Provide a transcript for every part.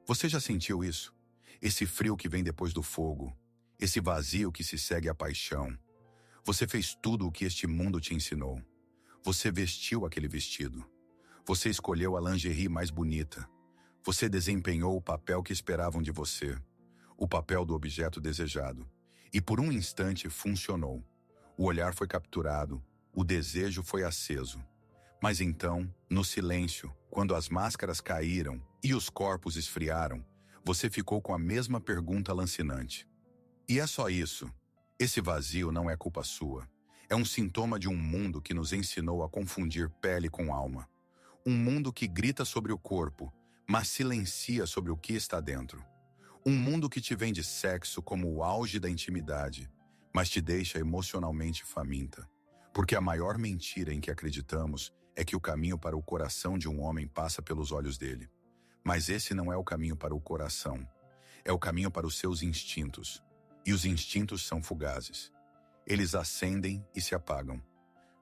Você já sentiu isso? Esse frio que vem depois do fogo, esse vazio que se segue à paixão. Você fez tudo o que este mundo te ensinou. Você vestiu aquele vestido. Você escolheu a lingerie mais bonita. Você desempenhou o papel que esperavam de você, o papel do objeto desejado. E por um instante funcionou. O olhar foi capturado, o desejo foi aceso. Mas então, no silêncio, quando as máscaras caíram e os corpos esfriaram, você ficou com a mesma pergunta lancinante. E é só isso. Esse vazio não é culpa sua. É um sintoma de um mundo que nos ensinou a confundir pele com alma. Um mundo que grita sobre o corpo, mas silencia sobre o que está dentro. Um mundo que te vende sexo como o auge da intimidade, mas te deixa emocionalmente faminta. Porque a maior mentira em que acreditamos é que o caminho para o coração de um homem passa pelos olhos dele. Mas esse não é o caminho para o coração. É o caminho para os seus instintos. E os instintos são fugazes. Eles acendem e se apagam.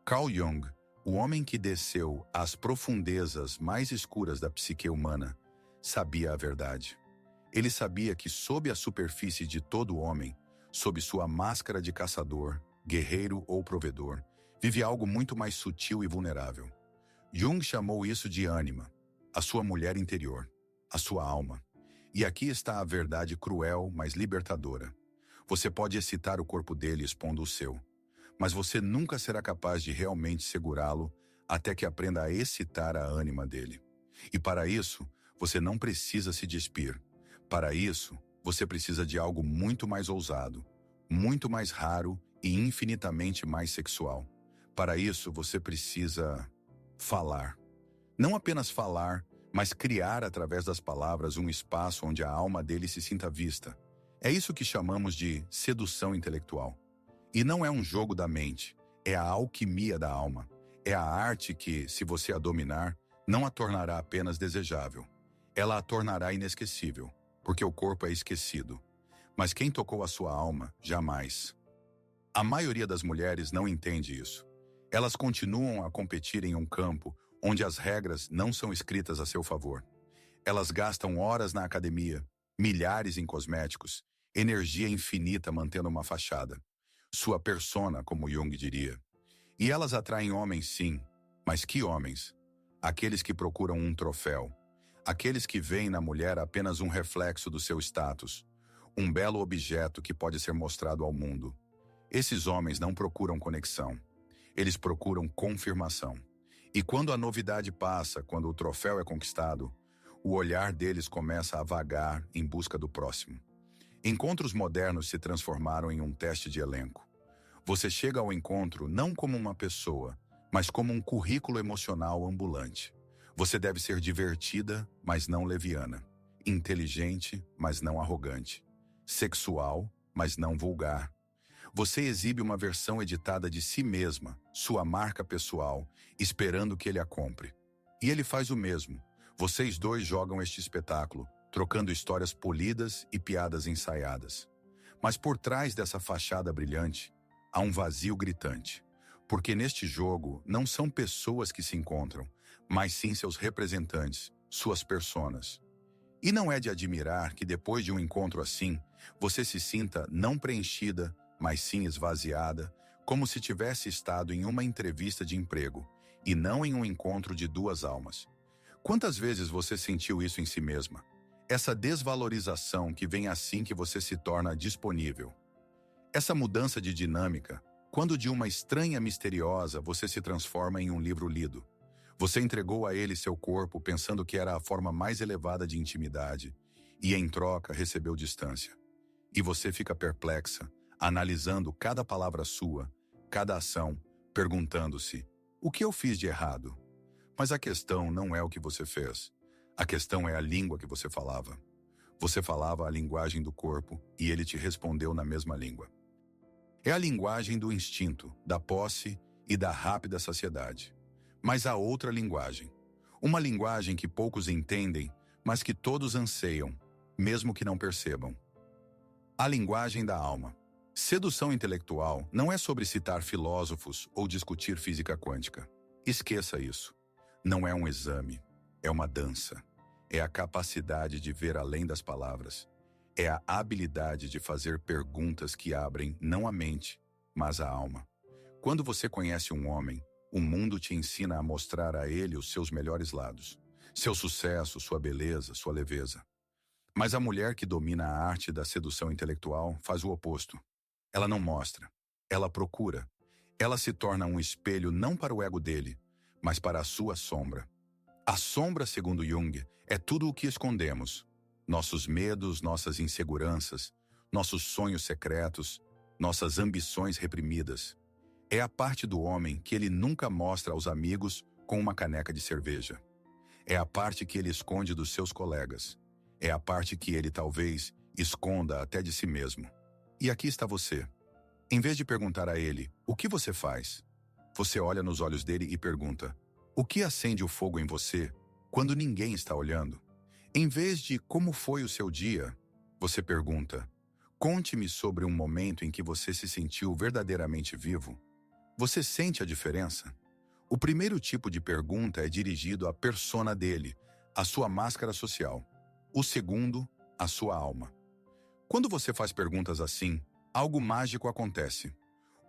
Carl Jung, o homem que desceu às profundezas mais escuras da psique humana, sabia a verdade. Ele sabia que sob a superfície de todo homem, sob sua máscara de caçador, guerreiro ou provedor, vive algo muito mais sutil e vulnerável. Jung chamou isso de ânima, a sua mulher interior, a sua alma. E aqui está a verdade cruel, mas libertadora. Você pode excitar o corpo dele expondo o seu, mas você nunca será capaz de realmente segurá-lo até que aprenda a excitar a ânima dele. E para isso, você não precisa se despir. Para isso, você precisa de algo muito mais ousado, muito mais raro e infinitamente mais sexual. Para isso, você precisa falar. Não apenas falar, mas criar através das palavras um espaço onde a alma dele se sinta vista. É isso que chamamos de sedução intelectual. E não é um jogo da mente, é a alquimia da alma. É a arte que, se você a dominar, não a tornará apenas desejável. Ela a tornará inesquecível, porque o corpo é esquecido. Mas quem tocou a sua alma, jamais. A maioria das mulheres não entende isso. Elas continuam a competir em um campo onde as regras não são escritas a seu favor. Elas gastam horas na academia, milhares em cosméticos, energia infinita mantendo uma fachada. Sua persona, como Jung diria. E elas atraem homens, sim, mas que homens? Aqueles que procuram um troféu. Aqueles que veem na mulher apenas um reflexo do seu status. Um belo objeto que pode ser mostrado ao mundo. Esses homens não procuram conexão. Eles procuram confirmação. E quando a novidade passa, quando o troféu é conquistado, o olhar deles começa a vagar em busca do próximo. Encontros modernos se transformaram em um teste de elenco. Você chega ao encontro não como uma pessoa, mas como um currículo emocional ambulante. Você deve ser divertida, mas não leviana. Inteligente, mas não arrogante. Sexual, mas não vulgar. Você exibe uma versão editada de si mesma, sua marca pessoal, esperando que ele a compre. E ele faz o mesmo. Vocês dois jogam este espetáculo, trocando histórias polidas e piadas ensaiadas. Mas por trás dessa fachada brilhante, há um vazio gritante. Porque neste jogo não são pessoas que se encontram, mas sim seus representantes, suas personas. E não é de admirar que depois de um encontro assim, você se sinta não preenchida, mas sim esvaziada, como se tivesse estado em uma entrevista de emprego, e não em um encontro de duas almas. Quantas vezes você sentiu isso em si mesma? Essa desvalorização que vem assim que você se torna disponível. Essa mudança de dinâmica, quando de uma estranha misteriosa você se transforma em um livro lido. Você entregou a ele seu corpo pensando que era a forma mais elevada de intimidade, e em troca recebeu distância. E você fica perplexa, analisando cada palavra sua, cada ação, perguntando-se, o que eu fiz de errado? Mas a questão não é o que você fez. A questão é a língua que você falava. Você falava a linguagem do corpo e ele te respondeu na mesma língua. É a linguagem do instinto, da posse e da rápida saciedade. Mas há outra linguagem. Uma linguagem que poucos entendem, mas que todos anseiam, mesmo que não percebam. A linguagem da alma. Sedução intelectual não é sobre citar filósofos ou discutir física quântica. Esqueça isso. Não é um exame, é uma dança. É a capacidade de ver além das palavras. É a habilidade de fazer perguntas que abrem não a mente, mas a alma. Quando você conhece um homem, o mundo te ensina a mostrar a ele os seus melhores lados. Seu sucesso, sua beleza, sua leveza. Mas a mulher que domina a arte da sedução intelectual faz o oposto. Ela não mostra. Ela procura. Ela se torna um espelho não para o ego dele, mas para a sua sombra. A sombra, segundo Jung, é tudo o que escondemos. Nossos medos, nossas inseguranças, nossos sonhos secretos, nossas ambições reprimidas. É a parte do homem que ele nunca mostra aos amigos com uma caneca de cerveja. É a parte que ele esconde dos seus colegas. É a parte que ele talvez esconda até de si mesmo. E aqui está você. Em vez de perguntar a ele, o que você faz? Você olha nos olhos dele e pergunta, o que acende o fogo em você quando ninguém está olhando? Em vez de como foi o seu dia, você pergunta, conte-me sobre um momento em que você se sentiu verdadeiramente vivo. Você sente a diferença? O primeiro tipo de pergunta é dirigido à persona dele, à sua máscara social. O segundo, à sua alma. Quando você faz perguntas assim, algo mágico acontece.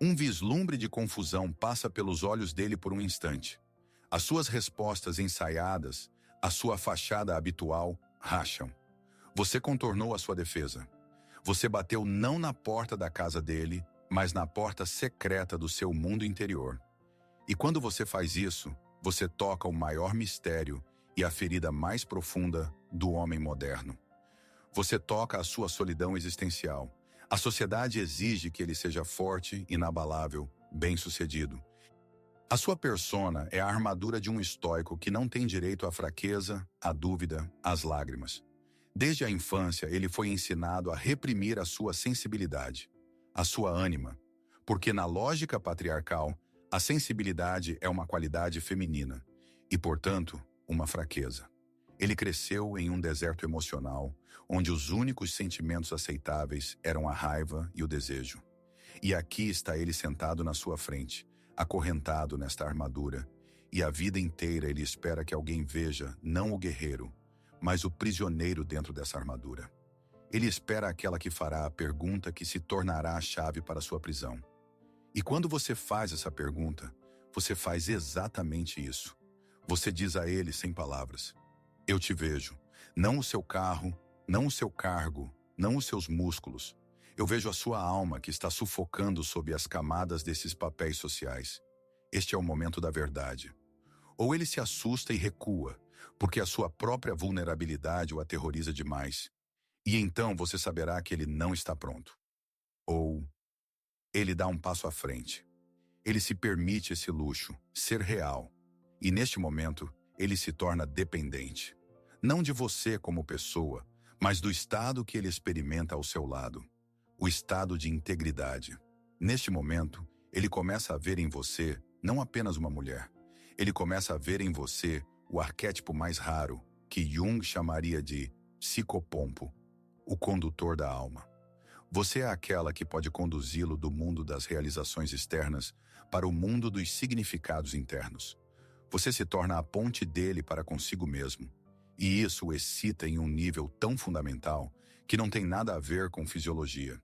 Um vislumbre de confusão passa pelos olhos dele por um instante. As suas respostas ensaiadas, a sua fachada habitual, racham. Você contornou a sua defesa. Você bateu não na porta da casa dele, mas na porta secreta do seu mundo interior. E quando você faz isso, você toca o maior mistério e a ferida mais profunda do homem moderno. Você toca a sua solidão existencial. A sociedade exige que ele seja forte, inabalável, bem-sucedido. A sua persona é a armadura de um estoico que não tem direito à fraqueza, à dúvida, às lágrimas. Desde a infância, ele foi ensinado a reprimir a sua sensibilidade, a sua ânima, porque na lógica patriarcal, a sensibilidade é uma qualidade feminina e, portanto, uma fraqueza. Ele cresceu em um deserto emocional, onde os únicos sentimentos aceitáveis eram a raiva e o desejo. E aqui está ele sentado na sua frente, acorrentado nesta armadura, e a vida inteira ele espera que alguém veja não o guerreiro, mas o prisioneiro dentro dessa armadura. Ele espera aquela que fará a pergunta que se tornará a chave para sua prisão. E quando você faz essa pergunta, você faz exatamente isso. Você diz a ele sem palavras, eu te vejo, não o seu carro, não o seu cargo, não os seus músculos. Eu vejo a sua alma que está sufocando sob as camadas desses papéis sociais. Este é o momento da verdade. Ou ele se assusta e recua, porque a sua própria vulnerabilidade o aterroriza demais. E então você saberá que ele não está pronto. Ou ele dá um passo à frente. Ele se permite esse luxo, ser real. E neste momento, ele se torna dependente. Não de você como pessoa, mas do estado que ele experimenta ao seu lado. O estado de integridade. Neste momento, ele começa a ver em você não apenas uma mulher. Ele começa a ver em você o arquétipo mais raro, que Jung chamaria de psicopompo, o condutor da alma. Você é aquela que pode conduzi-lo do mundo das realizações externas para o mundo dos significados internos. Você se torna a ponte dele para consigo mesmo. E isso o excita em um nível tão fundamental que não tem nada a ver com fisiologia.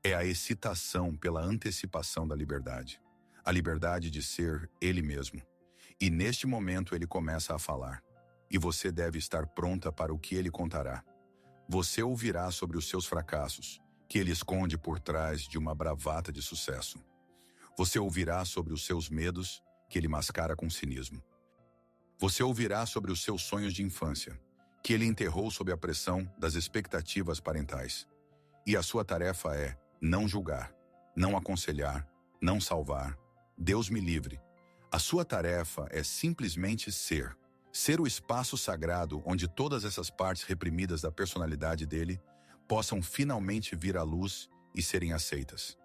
É a excitação pela antecipação da liberdade. A liberdade de ser ele mesmo. E neste momento ele começa a falar. E você deve estar pronta para o que ele contará. Você ouvirá sobre os seus fracassos, que ele esconde por trás de uma bravata de sucesso. Você ouvirá sobre os seus medos, que ele mascara com cinismo. Você ouvirá sobre os seus sonhos de infância, que ele enterrou sob a pressão das expectativas parentais. E a sua tarefa é não julgar, não aconselhar, não salvar. Deus me livre. A sua tarefa é simplesmente ser. Ser o espaço sagrado onde todas essas partes reprimidas da personalidade dele possam finalmente vir à luz e serem aceitas.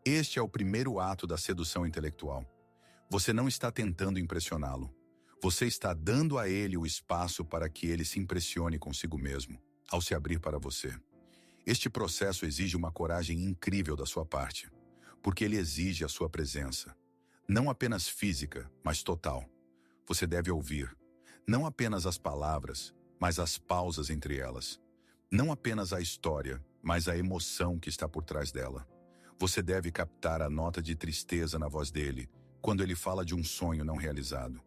Este é o primeiro ato da sedução intelectual. Você não está tentando impressioná-lo. Você está dando a ele o espaço para que ele se impressione consigo mesmo, ao se abrir para você. Este processo exige uma coragem incrível da sua parte, porque ele exige a sua presença. Não apenas física, mas total. Você deve ouvir, não apenas as palavras, mas as pausas entre elas. Não apenas a história, mas a emoção que está por trás dela. Você deve captar a nota de tristeza na voz dele, quando ele fala de um sonho não realizado.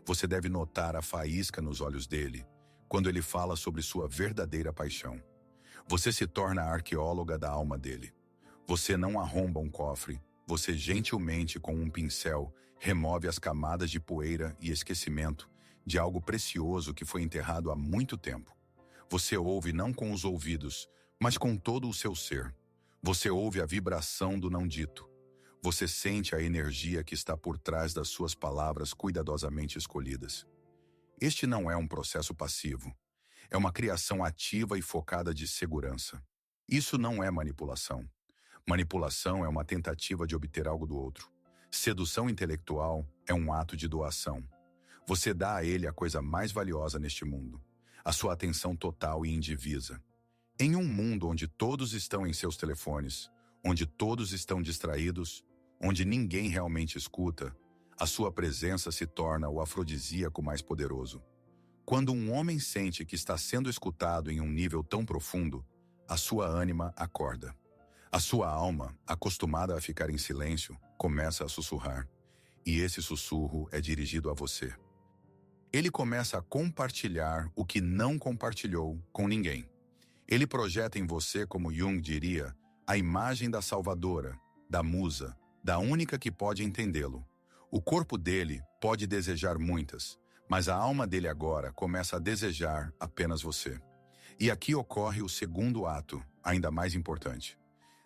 Você deve notar a faísca nos olhos dele, quando ele fala sobre sua verdadeira paixão. Você se torna a arqueóloga da alma dele. Você não arromba um cofre, você gentilmente, com um pincel, remove as camadas de poeira e esquecimento de algo precioso que foi enterrado há muito tempo. Você ouve não com os ouvidos, mas com todo o seu ser. Você ouve a vibração do não dito. Você sente a energia que está por trás das suas palavras cuidadosamente escolhidas. Este não é um processo passivo. É uma criação ativa e focada de segurança. Isso não é manipulação. Manipulação é uma tentativa de obter algo do outro. Sedução intelectual é um ato de doação. Você dá a ele a coisa mais valiosa neste mundo, a sua atenção total e indivisa. Em um mundo onde todos estão em seus telefones, onde todos estão distraídos, onde ninguém realmente escuta, a sua presença se torna o afrodisíaco mais poderoso. Quando um homem sente que está sendo escutado em um nível tão profundo, a sua ânima acorda. A sua alma, acostumada a ficar em silêncio, começa a sussurrar. E esse sussurro é dirigido a você. Ele começa a compartilhar o que não compartilhou com ninguém. Ele projeta em você, como Jung diria, a imagem da salvadora, da musa, da única que pode entendê-lo. O corpo dele pode desejar muitas, mas a alma dele agora começa a desejar apenas você. E aqui ocorre o segundo ato, ainda mais importante.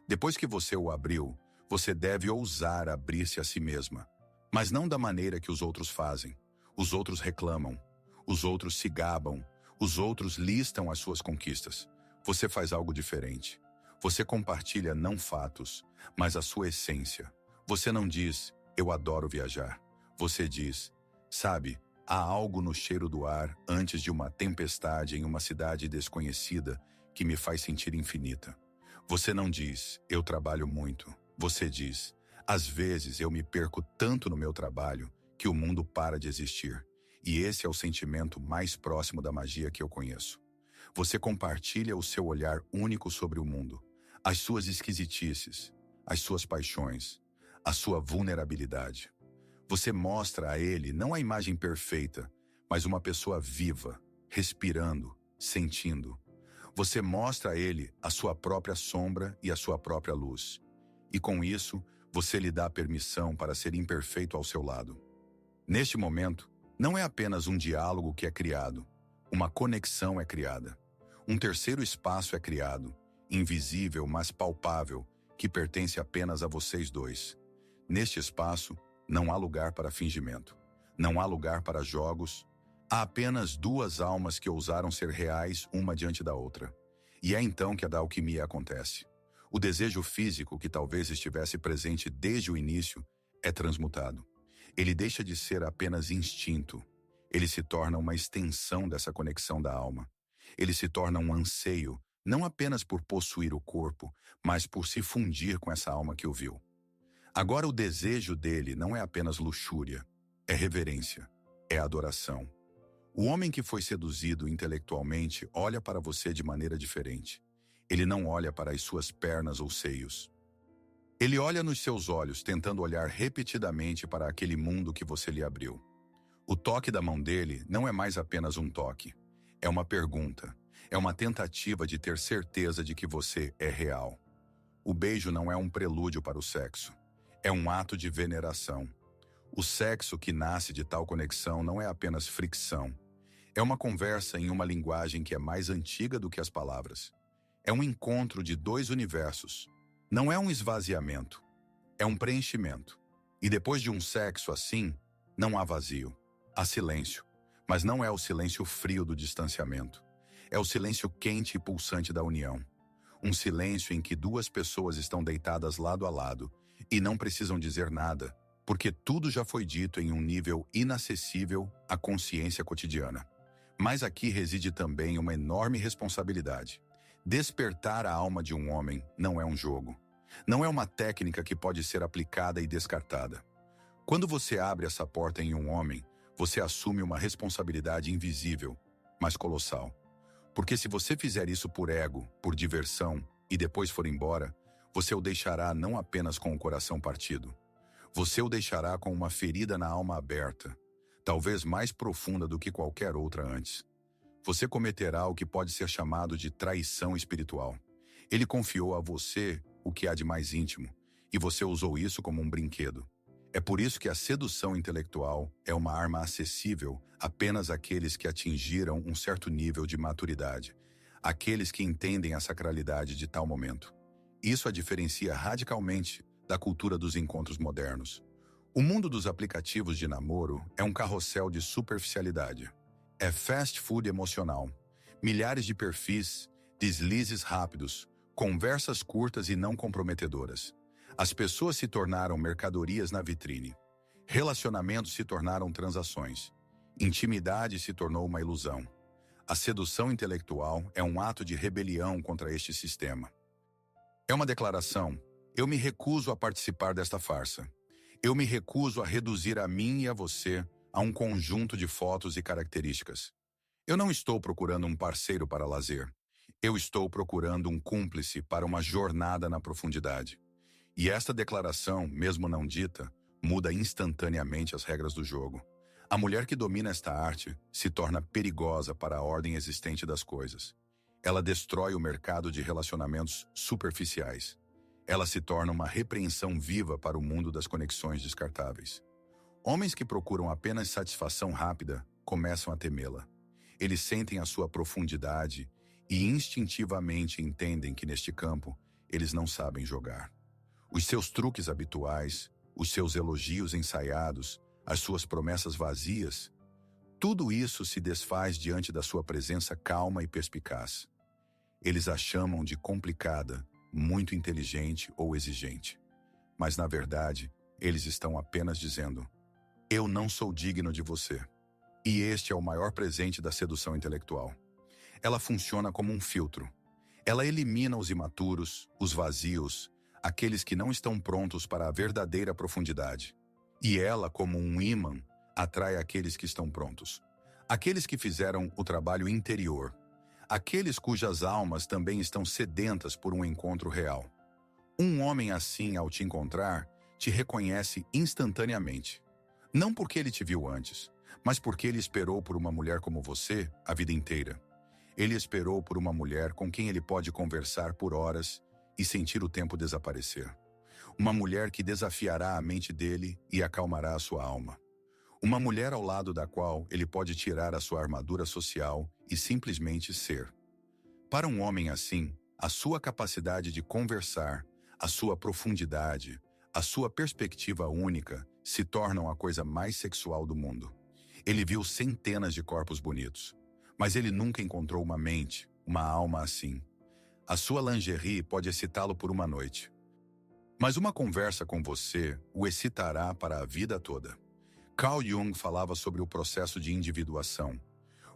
Depois que você o abriu, você deve ousar abrir-se a si mesma, mas não da maneira que os outros fazem. Os outros reclamam, os outros se gabam, os outros listam as suas conquistas. Você faz algo diferente. Você compartilha não fatos, mas a sua essência. Você não diz, eu adoro viajar. Você diz, sabe, há algo no cheiro do ar antes de uma tempestade em uma cidade desconhecida que me faz sentir infinita. Você não diz, eu trabalho muito. Você diz, às vezes eu me perco tanto no meu trabalho que o mundo para de existir. E esse é o sentimento mais próximo da magia que eu conheço. Você compartilha o seu olhar único sobre o mundo, as suas esquisitices, as suas paixões, a sua vulnerabilidade. Você mostra a ele não a imagem perfeita, mas uma pessoa viva, respirando, sentindo. Você mostra a ele a sua própria sombra e a sua própria luz. E com isso, você lhe dá permissão para ser imperfeito ao seu lado. Neste momento, não é apenas um diálogo que é criado, uma conexão é criada. Um terceiro espaço é criado, invisível, mas palpável, que pertence apenas a vocês dois. Neste espaço, não há lugar para fingimento. Não há lugar para jogos. Há apenas duas almas que ousaram ser reais uma diante da outra. E é então que a da alquimia acontece. O desejo físico, que talvez estivesse presente desde o início, é transmutado. Ele deixa de ser apenas instinto. Ele se torna uma extensão dessa conexão da alma. Ele se torna um anseio, não apenas por possuir o corpo, mas por se fundir com essa alma que o viu. Agora o desejo dele não é apenas luxúria, é reverência, é adoração. O homem que foi seduzido intelectualmente olha para você de maneira diferente. Ele não olha para as suas pernas ou seios. Ele olha nos seus olhos, tentando olhar repetidamente para aquele mundo que você lhe abriu. O toque da mão dele não é mais apenas um toque. É uma pergunta. É uma tentativa de ter certeza de que você é real. O beijo não é um prelúdio para o sexo. É um ato de veneração. O sexo que nasce de tal conexão não é apenas fricção. É uma conversa em uma linguagem que é mais antiga do que as palavras. É um encontro de dois universos. Não é um esvaziamento. É um preenchimento. E depois de um sexo assim, não há vazio. Há silêncio. Mas não é o silêncio frio do distanciamento. É o silêncio quente e pulsante da união. Um silêncio em que duas pessoas estão deitadas lado a lado e não precisam dizer nada, porque tudo já foi dito em um nível inacessível à consciência cotidiana. Mas aqui reside também uma enorme responsabilidade. Despertar a alma de um homem não é um jogo. Não é uma técnica que pode ser aplicada e descartada. Quando você abre essa porta em um homem, você assume uma responsabilidade invisível, mas colossal. Porque se você fizer isso por ego, por diversão, e depois for embora, você o deixará não apenas com o coração partido. Você o deixará com uma ferida na alma aberta, talvez mais profunda do que qualquer outra antes. Você cometerá o que pode ser chamado de traição espiritual. Ele confiou a você o que há de mais íntimo, e você usou isso como um brinquedo. É por isso que a sedução intelectual é uma arma acessível apenas àqueles que atingiram um certo nível de maturidade, àqueles que entendem a sacralidade de tal momento. Isso a diferencia radicalmente da cultura dos encontros modernos. O mundo dos aplicativos de namoro é um carrossel de superficialidade. É fast food emocional. Milhares de perfis, deslizes rápidos, conversas curtas e não comprometedoras. As pessoas se tornaram mercadorias na vitrine. Relacionamentos se tornaram transações. Intimidade se tornou uma ilusão. A sedução intelectual é um ato de rebelião contra este sistema. É uma declaração: eu me recuso a participar desta farsa. Eu me recuso a reduzir a mim e a você a um conjunto de fotos e características. Eu não estou procurando um parceiro para lazer. Eu estou procurando um cúmplice para uma jornada na profundidade. E esta declaração, mesmo não dita, muda instantaneamente as regras do jogo. A mulher que domina esta arte se torna perigosa para a ordem existente das coisas. Ela destrói o mercado de relacionamentos superficiais. Ela se torna uma repreensão viva para o mundo das conexões descartáveis. Homens que procuram apenas satisfação rápida começam a temê-la. Eles sentem a sua profundidade e instintivamente entendem que neste campo eles não sabem jogar. Os seus truques habituais, os seus elogios ensaiados, as suas promessas vazias, tudo isso se desfaz diante da sua presença calma e perspicaz. Eles a chamam de complicada, muito inteligente ou exigente. Mas, na verdade, eles estão apenas dizendo: eu não sou digno de você. E este é o maior presente da sedução intelectual. Ela funciona como um filtro. Ela elimina os imaturos, os vazios, aqueles que não estão prontos para a verdadeira profundidade. E ela, como um ímã, atrai aqueles que estão prontos. Aqueles que fizeram o trabalho interior. Aqueles cujas almas também estão sedentas por um encontro real. Um homem assim, ao te encontrar, te reconhece instantaneamente. Não porque ele te viu antes, mas porque ele esperou por uma mulher como você a vida inteira. Ele esperou por uma mulher com quem ele pode conversar por horas e sentir o tempo desaparecer. Uma mulher que desafiará a mente dele e acalmará a sua alma. Uma mulher ao lado da qual ele pode tirar a sua armadura social e simplesmente ser. Para um homem assim, a sua capacidade de conversar, a sua profundidade, a sua perspectiva única se tornam a coisa mais sexual do mundo. Ele viu centenas de corpos bonitos, mas ele nunca encontrou uma mente, uma alma assim. A sua lingerie pode excitá-lo por uma noite, mas uma conversa com você o excitará para a vida toda. Carl Jung falava sobre o processo de individuação,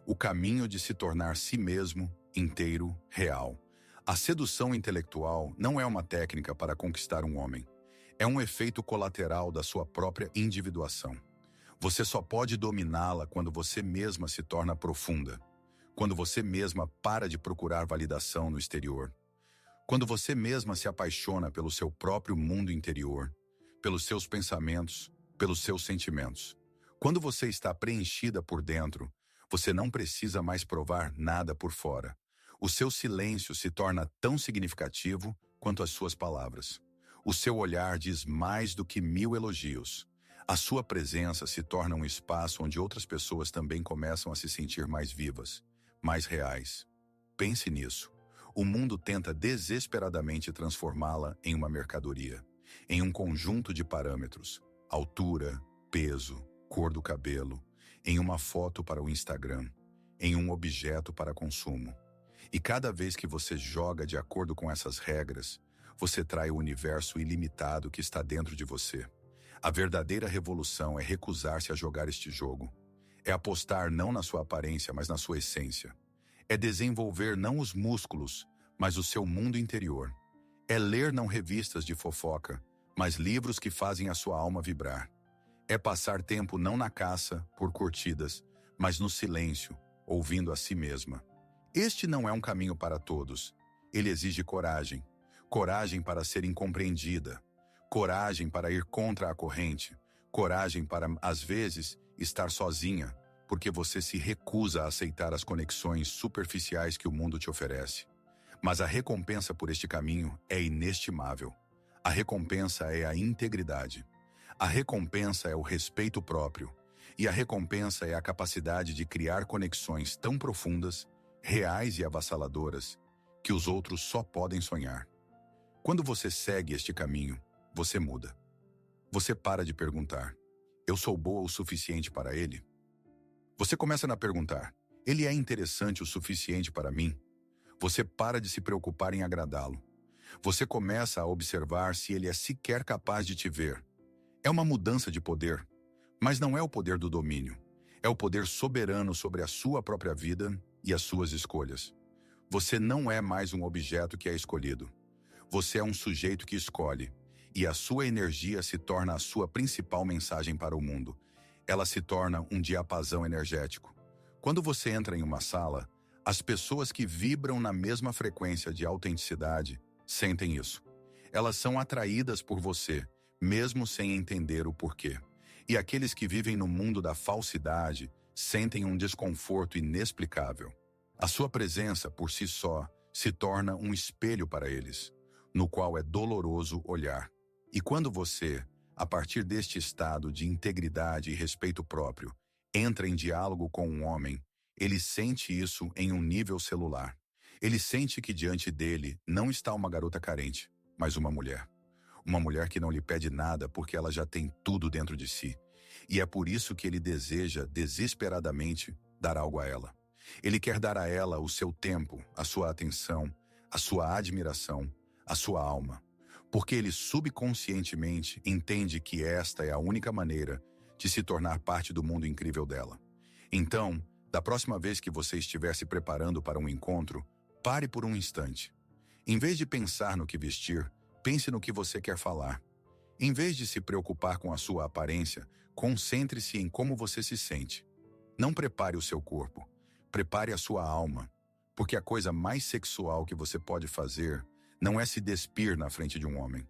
o caminho de se tornar si mesmo, inteiro, real. A sedução intelectual não é uma técnica para conquistar um homem. É um efeito colateral da sua própria individuação. Você só pode dominá-la quando você mesma se torna profunda, quando você mesma para de procurar validação no exterior, quando você mesma se apaixona pelo seu próprio mundo interior, pelos seus pensamentos, pelos seus sentimentos. Quando você está preenchida por dentro, você não precisa mais provar nada por fora. O seu silêncio se torna tão significativo quanto as suas palavras. O seu olhar diz mais do que 1000 elogios. A sua presença se torna um espaço onde outras pessoas também começam a se sentir mais vivas, mais reais. Pense nisso. O mundo tenta desesperadamente transformá-la em uma mercadoria, em um conjunto de parâmetros: altura, peso, cor do cabelo, em uma foto para o Instagram, em um objeto para consumo. E cada vez que você joga de acordo com essas regras, você trai o universo ilimitado que está dentro de você. A verdadeira revolução é recusar-se a jogar este jogo. É apostar não na sua aparência, mas na sua essência. É desenvolver não os músculos, mas o seu mundo interior. É ler não revistas de fofoca, mas livros que fazem a sua alma vibrar. É passar tempo não na caça, por curtidas, mas no silêncio, ouvindo a si mesma. Este não é um caminho para todos. Ele exige coragem. Coragem para ser incompreendida. Coragem para ir contra a corrente. Coragem para, às vezes, estar sozinha, porque você se recusa a aceitar as conexões superficiais que o mundo te oferece. Mas a recompensa por este caminho é inestimável. A recompensa é a integridade. A recompensa é o respeito próprio. E a recompensa é a capacidade de criar conexões tão profundas, reais e avassaladoras, que os outros só podem sonhar. Quando você segue este caminho, você muda. Você para de perguntar: eu sou boa o suficiente para ele? Você começa a perguntar: ele é interessante o suficiente para mim? Você para de se preocupar em agradá-lo. Você começa a observar se ele é sequer capaz de te ver. É uma mudança de poder, mas não é o poder do domínio. É o poder soberano sobre a sua própria vida e as suas escolhas. Você não é mais um objeto que é escolhido. Você é um sujeito que escolhe, e a sua energia se torna a sua principal mensagem para o mundo. Ela se torna um diapasão energético. Quando você entra em uma sala, as pessoas que vibram na mesma frequência de autenticidade sentem isso. Elas são atraídas por você, mesmo sem entender o porquê. E aqueles que vivem no mundo da falsidade sentem um desconforto inexplicável. A sua presença, por si só, se torna um espelho para eles, no qual é doloroso olhar. E quando você, a partir deste estado de integridade e respeito próprio, entra em diálogo com um homem, ele sente isso em um nível celular. Ele sente que diante dele não está uma garota carente, mas uma mulher. Uma mulher que não lhe pede nada porque ela já tem tudo dentro de si. E é por isso que ele deseja desesperadamente dar algo a ela. Ele quer dar a ela o seu tempo, a sua atenção, a sua admiração, a sua alma. Porque ele subconscientemente entende que esta é a única maneira de se tornar parte do mundo incrível dela. Então, da próxima vez que você estiver se preparando para um encontro, pare por um instante. Em vez de pensar no que vestir, pense no que você quer falar. Em vez de se preocupar com a sua aparência, concentre-se em como você se sente. Não prepare o seu corpo, prepare a sua alma, porque a coisa mais sexual que você pode fazer não é se despir na frente de um homem.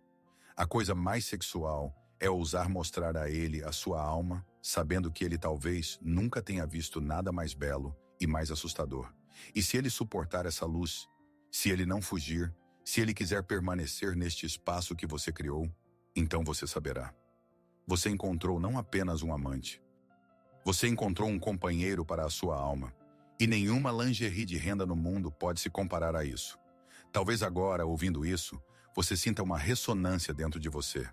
A coisa mais sexual é ousar mostrar a ele a sua alma, sabendo que ele talvez nunca tenha visto nada mais belo e mais assustador. E se ele suportar essa luz, se ele não fugir, se ele quiser permanecer neste espaço que você criou, então você saberá. Você encontrou não apenas um amante. Você encontrou um companheiro para a sua alma. E nenhuma lingerie de renda no mundo pode se comparar a isso. Talvez agora, ouvindo isso, você sinta uma ressonância dentro de você.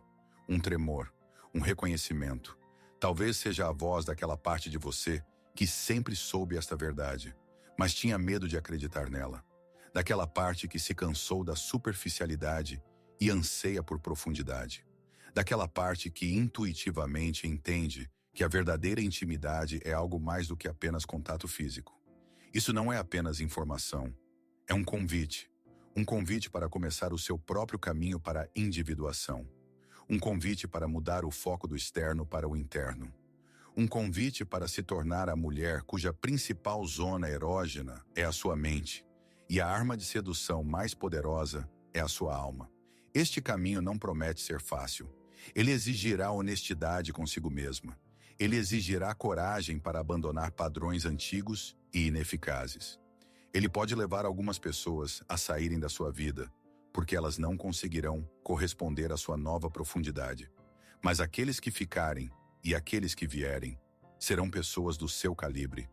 Um tremor, um reconhecimento. Talvez seja a voz daquela parte de você que sempre soube esta verdade, mas tinha medo de acreditar nela. Daquela parte que se cansou da superficialidade e anseia por profundidade. Daquela parte que intuitivamente entende que a verdadeira intimidade é algo mais do que apenas contato físico. Isso não é apenas informação, é um convite. Um convite para começar o seu próprio caminho para a individuação. Um convite para mudar o foco do externo para o interno. Um convite para se tornar a mulher cuja principal zona erógena é a sua mente. E a arma de sedução mais poderosa é a sua alma. Este caminho não promete ser fácil. Ele exigirá honestidade consigo mesma. Ele exigirá coragem para abandonar padrões antigos e ineficazes. Ele pode levar algumas pessoas a saírem da sua vida, porque elas não conseguirão corresponder à sua nova profundidade. Mas aqueles que ficarem e aqueles que vierem serão pessoas do seu calibre,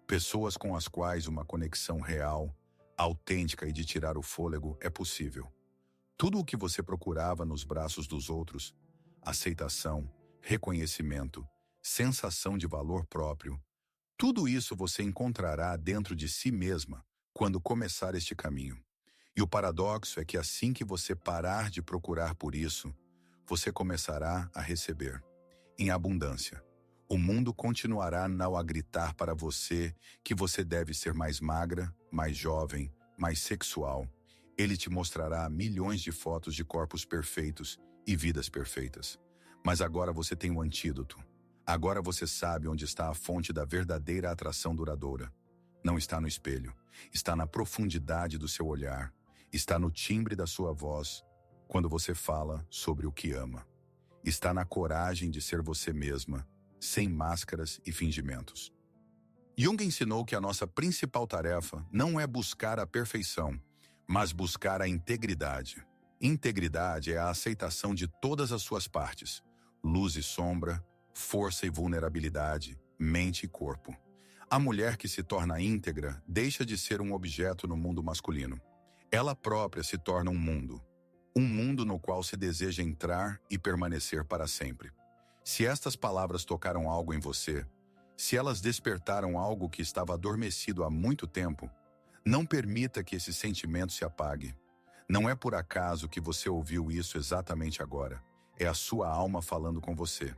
pessoas com as quais uma conexão real, autêntica e de tirar o fôlego é possível. Tudo o que você procurava nos braços dos outros, aceitação, reconhecimento, sensação de valor próprio, tudo isso você encontrará dentro de si mesma quando começar este caminho. E o paradoxo é que assim que você parar de procurar por isso, você começará a receber, em abundância. O mundo continuará não a gritar para você que você deve ser mais magra, mais jovem, mais sexual. Ele te mostrará milhões de fotos de corpos perfeitos e vidas perfeitas. Mas agora você tem um antídoto. Agora você sabe onde está a fonte da verdadeira atração duradoura. não está no espelho, está na profundidade do seu olhar, está no timbre da sua voz, quando você fala sobre o que ama. Está na coragem de ser você mesma, sem máscaras e fingimentos. Jung ensinou que a nossa principal tarefa não é buscar a perfeição, mas buscar a integridade. Integridade é a aceitação de todas as suas partes, luz e sombra, força e vulnerabilidade, mente e corpo. A mulher que se torna íntegra deixa de ser um objeto no mundo masculino. Ela própria se torna um mundo no qual se deseja entrar e permanecer para sempre. Se estas palavras tocaram algo em você, se elas despertaram algo que estava adormecido há muito tempo, não permita que esse sentimento se apague. Não é por acaso que você ouviu isso exatamente agora. É a sua alma falando com você.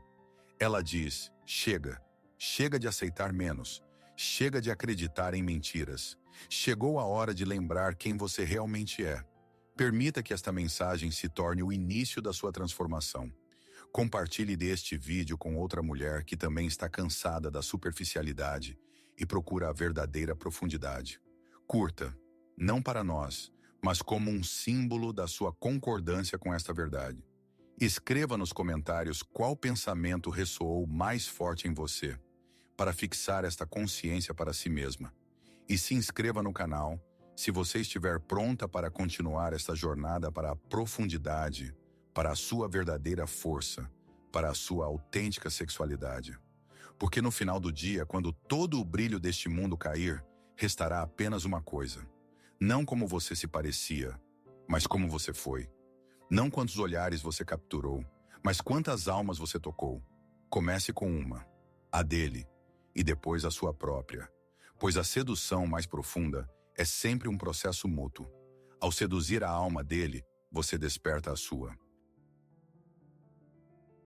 Ela diz: chega, chega de aceitar menos, chega de acreditar em mentiras. Chegou a hora de lembrar quem você realmente é. Permita que esta mensagem se torne o início da sua transformação. Compartilhe deste vídeo com outra mulher que também está cansada da superficialidade e procura a verdadeira profundidade. Curta, não para nós, mas como um símbolo da sua concordância com esta verdade. Escreva nos comentários qual pensamento ressoou mais forte em você, para fixar esta consciência para si mesma. E se inscreva no canal, se você estiver pronta para continuar esta jornada para a profundidade, para a sua verdadeira força, para a sua autêntica sexualidade. Porque no final do dia, quando todo o brilho deste mundo cair, restará apenas uma coisa. Não como você se parecia, mas como você foi. Não quantos olhares você capturou, mas quantas almas você tocou. Comece com uma, a dele, e depois a sua própria. Pois a sedução mais profunda é sempre um processo mútuo. Ao seduzir a alma dele, você desperta a sua.